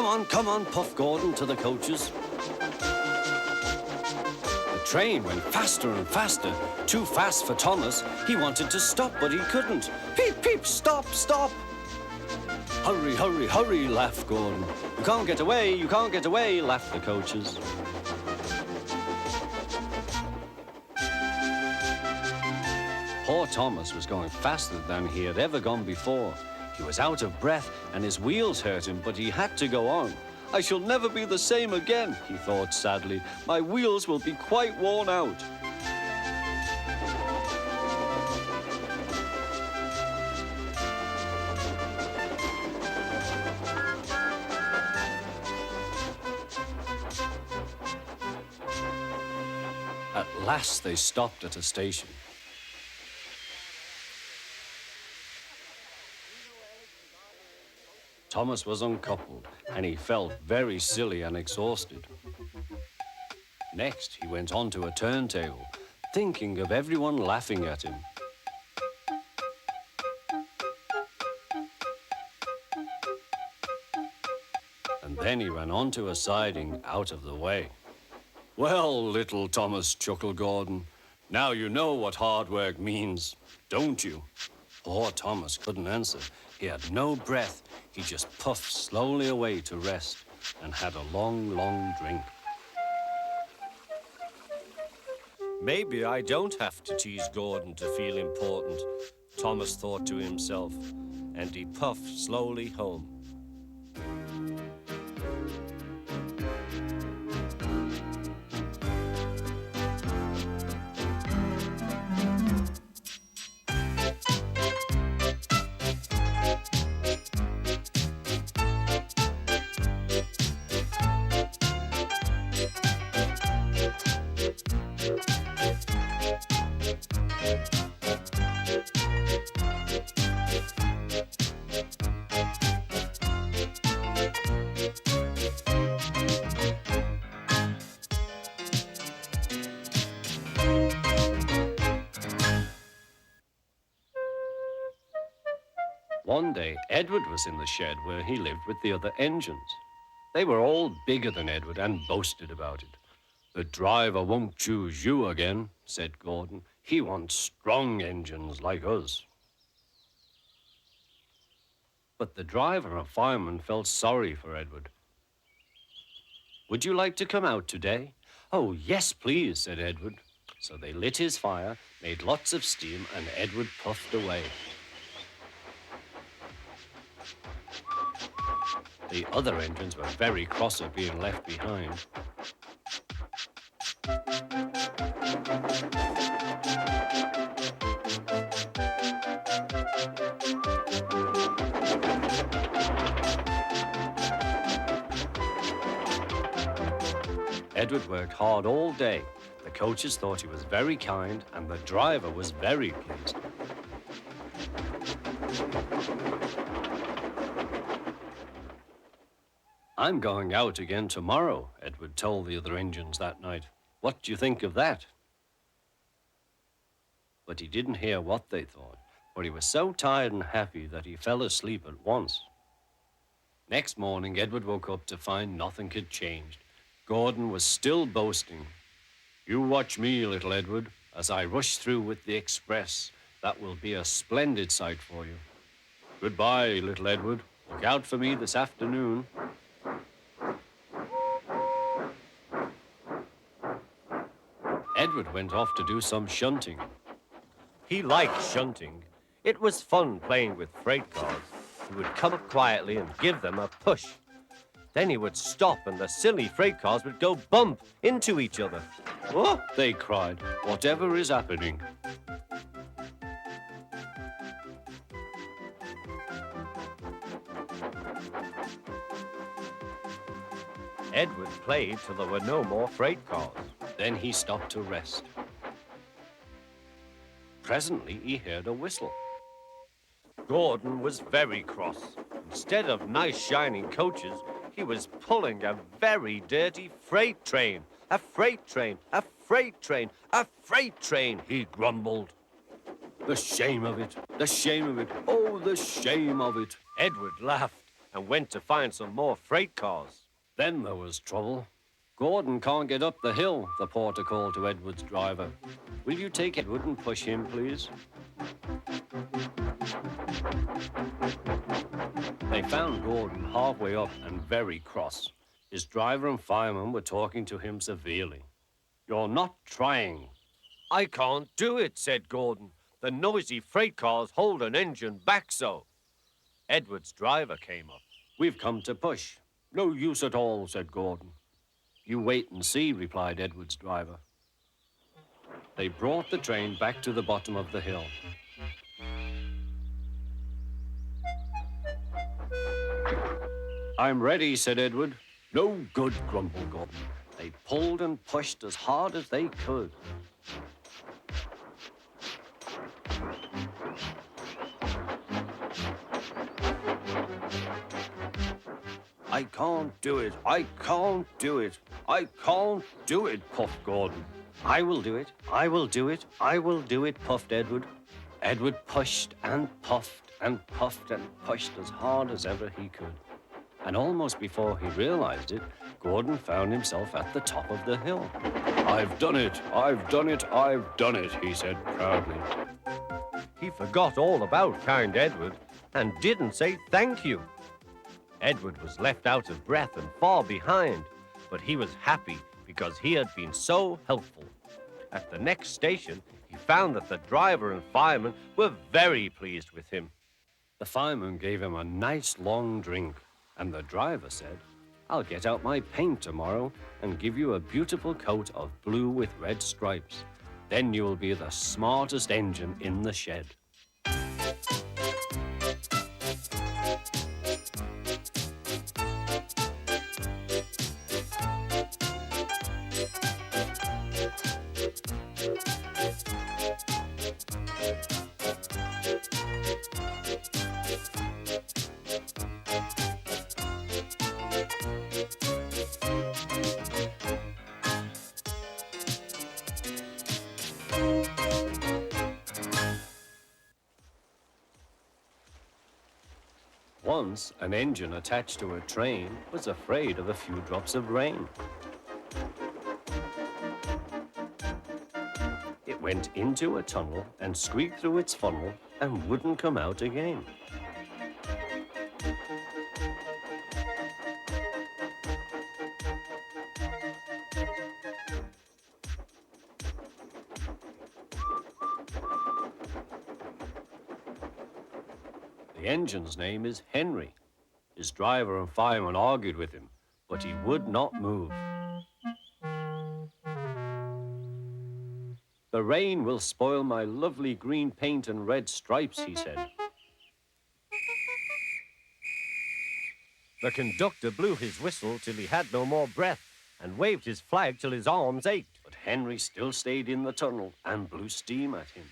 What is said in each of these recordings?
come on, puffed Gordon to the coaches. The train went faster and faster, too fast for Thomas. He wanted to stop, but he couldn't. Peep, peep, stop, stop. Hurry, hurry, hurry, laughed Gordon. You can't get away, laughed the coaches. Poor Thomas was going faster than he had ever gone before. He was out of breath and his wheels hurt him, but he had to go on. I shall never be the same again, he thought sadly. My wheels will be quite worn out. At last they stopped at a station. Thomas was uncoupled, and he felt very silly and exhausted. Next, he went on to a turntable, thinking of everyone laughing at him. And then he ran onto a siding out of the way. Well, little Thomas, chuckled Gordon, now you know what hard work means, don't you? Poor Thomas couldn't answer. He had no breath. He just puffed slowly away to rest and had a long, long drink. Maybe I don't have to tease Gordon to feel important, Thomas thought to himself, and he puffed slowly home. One day, Edward was in the shed where he lived with the other engines. They were all bigger than Edward and boasted about it. The driver won't choose you again, said Gordon. He wants strong engines like us. But the driver and fireman felt sorry for Edward. Would you like to come out today? Oh, yes, please, said Edward. So they lit his fire, made lots of steam, and Edward puffed away. The other engines were very cross at being left behind. Edward worked hard all day. The coaches thought he was very kind, and the driver was very pleased. I'm going out again tomorrow, Edward told the other engines that night. What do you think of that? But he didn't hear what they thought, for he was so tired and happy that he fell asleep at once. Next morning, Edward woke up to find nothing had changed. Gordon was still boasting. You watch me, little Edward, as I rush through with the express. That will be a splendid sight for you. Goodbye, little Edward. Look out for me this afternoon. Edward went off to do some shunting. He liked shunting. It was fun playing with freight cars. He would come up quietly and give them a push. Then he would stop and the silly freight cars would go bump into each other. Oh, they cried, whatever is happening? Edward played till there were no more freight cars. Then he stopped to rest. Presently, he heard a whistle. Gordon was very cross. Instead of nice shining coaches, he was pulling a very dirty freight train. A freight train, a freight train, a freight train, he grumbled. The shame of it, the shame of it, oh, the shame of it. Edward laughed, and went to find some more freight cars. Then there was trouble. Gordon can't get up the hill, the porter called to Edward's driver. Will you take Edward and push him, please? They found Gordon halfway up and very cross. His driver and fireman were talking to him severely. You're not trying. I can't do it, said Gordon. The noisy freight cars hold an engine back so. Edward's driver came up. We've come to push. No use at all, said Gordon. You wait and see, replied Edward's driver. They brought the train back to the bottom of the hill. I'm ready, said Edward. No good, grumbled Gordon. They pulled and pushed as hard as they could. I can't do it. I can't do it. I can't do it, puffed Gordon. I will do it. I will do it. I will do it, puffed Edward. Edward pushed and puffed and puffed and pushed as hard as ever he could. And almost before he realized it, Gordon found himself at the top of the hill. I've done it. I've done it. I've done it, he said proudly. He forgot all about kind Edward and didn't say thank you. Edward was left out of breath and far behind, but he was happy because he had been so helpful. At the next station, he found that the driver and fireman were very pleased with him. The fireman gave him a nice long drink, and the driver said, I'll get out my paint tomorrow and give you a beautiful coat of blue with red stripes. Then you'll be the smartest engine in the shed. Once, an engine attached to a train was afraid of a few drops of rain. It went into a tunnel and squeaked through its funnel and wouldn't come out again. The engine's name is Henry. His driver and fireman argued with him, but he would not move. The rain will spoil my lovely green paint and red stripes, he said. The conductor blew his whistle till he had no more breath and waved his flag till his arms ached. But Henry still stayed in the tunnel and blew steam at him.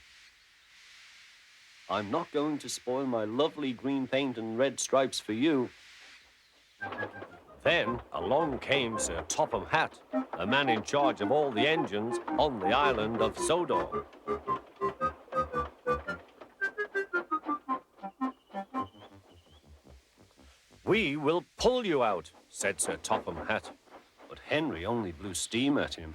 I'm not going to spoil my lovely green paint and red stripes for you. Then along came Sir Topham Hatt, the man in charge of all the engines on the island of Sodor. We will pull you out, said Sir Topham Hatt. But Henry only blew steam at him.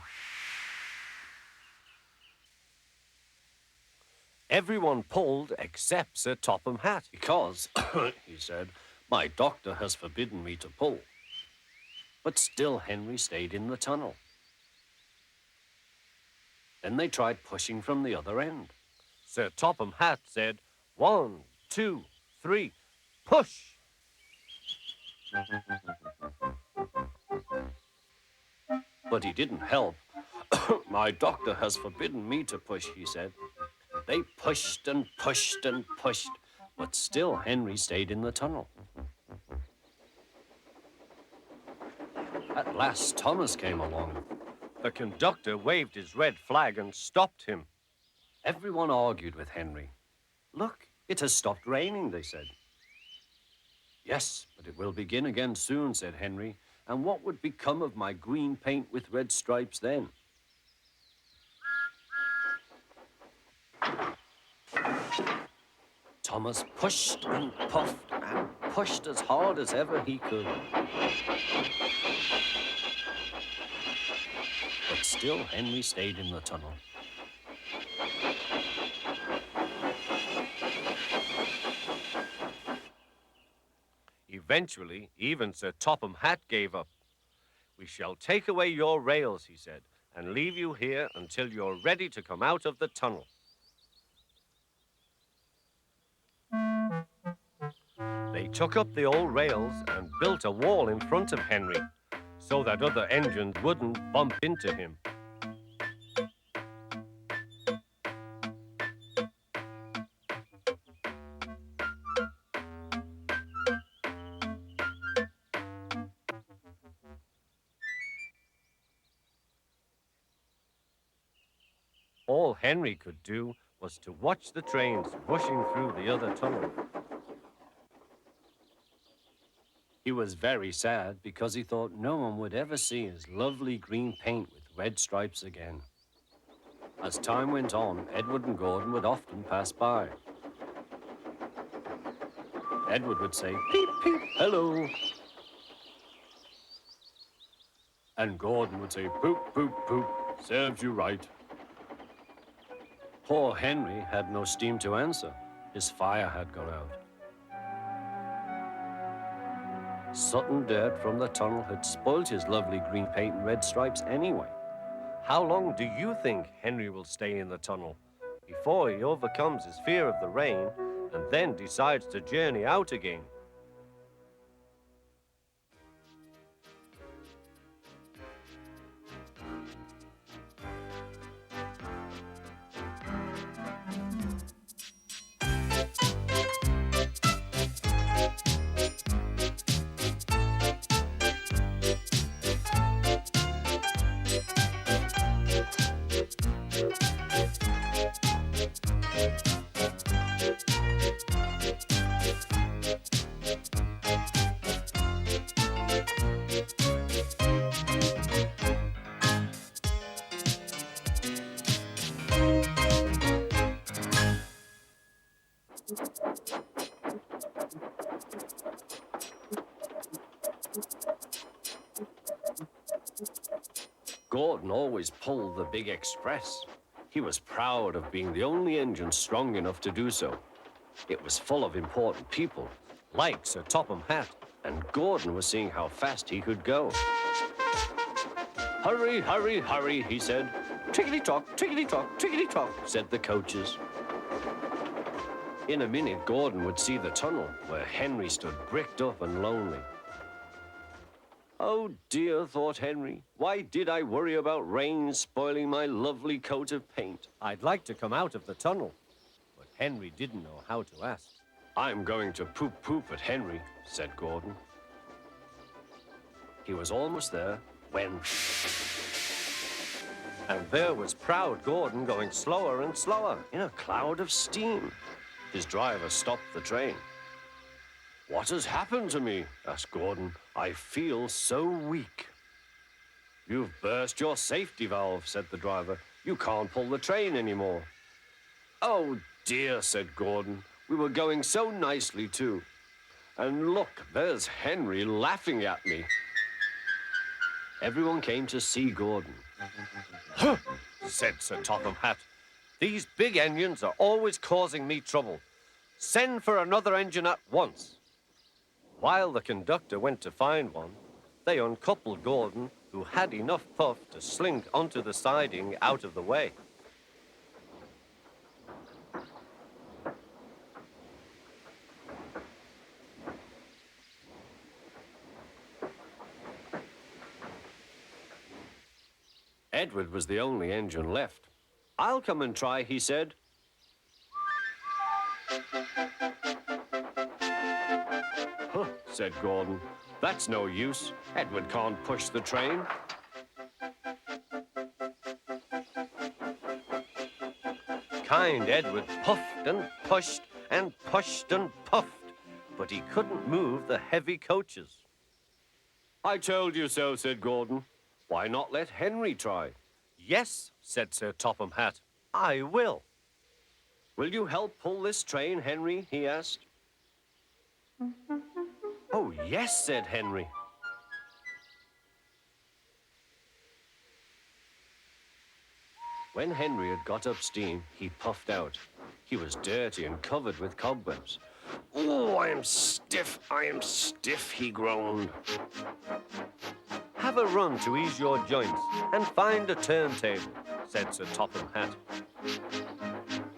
Everyone pulled except Sir Topham Hatt. Because, he said, my doctor has forbidden me to pull. But still Henry stayed in the tunnel. Then they tried pushing from the other end. Sir Topham Hatt said, 1, 2, 3, push! But he didn't help. My doctor has forbidden me to push, he said. They pushed and pushed and pushed, but still Henry stayed in the tunnel. At last, Thomas came along. The conductor waved his red flag and stopped him. Everyone argued with Henry. Look, it has stopped raining, they said. Yes, but it will begin again soon, said Henry. And what would become of my green paint with red stripes then? Thomas pushed and puffed and pushed as hard as ever he could. But still Henry stayed in the tunnel. Eventually, even Sir Topham Hatt gave up. "We shall take away your rails," he said, "and leave you here until you're ready to come out of the tunnel." They took up the old rails and built a wall in front of Henry so that other engines wouldn't bump into him. All Henry could do was to watch the trains rushing through the other tunnel. He was very sad because he thought no one would ever see his lovely green paint with red stripes again. As time went on, Edward and Gordon would often pass by. Edward would say, "Peep, peep, hello." And Gordon would say, "Poop, poop, poop, serves you right." Poor Henry had no steam to answer. His fire had gone out. Sudden dirt from the tunnel had spoilt his lovely green paint and red stripes anyway. How long do you think Henry will stay in the tunnel before he overcomes his fear of the rain and then decides to journey out again? Gordon always pulled the big express. He was proud of being the only engine strong enough to do so. It was full of important people, Like Sir Topham Hatt. and Gordon was seeing how fast he could go. "Hurry, hurry, hurry," he said. "Tickety-tock, tickety-tock, tickety-tock," said the coaches. In a minute, Gordon would see the tunnel where Henry stood bricked up and lonely. "Oh dear," thought Henry, "why did I worry about rain spoiling my lovely coat of paint? I'd like to come out of the tunnel, but Henry didn't know how to ask. I'm going to poop at Henry," said Gordon. He was almost there when... And there was proud Gordon going slower and slower. in a cloud of steam, his driver stopped the train. "What has happened to me?" asked Gordon. "I feel so weak." "You've burst your safety valve," said the driver. "You can't pull the train anymore." "Oh dear," said Gordon. "We were going so nicely too. And look, there's Henry laughing at me." Everyone came to see Gordon. "Huh," said Sir Topham Hatt. "These big engines are always causing me trouble. Send for another engine at once." While the conductor went to find one, they uncoupled Gordon, who had enough puff to slink onto the siding out of the way. Edward was the only engine left. "I'll come and try," he said. "Huh," said Gordon. "That's no use. Edward can't push the train." Kind Edward puffed and pushed and pushed and puffed, but he couldn't move the heavy coaches. "I told you so," said Gordon. "Why not let Henry try?" "Yes," said Sir Topham Hatt, "I will." "Will you help pull this train, Henry?" he asked. Yes, said Henry. When Henry had got up steam, he puffed out. He was dirty and covered with cobwebs. Oh, I am stiff, he groaned. Have a run to ease your joints and find a turntable, said Sir Topham Hatt.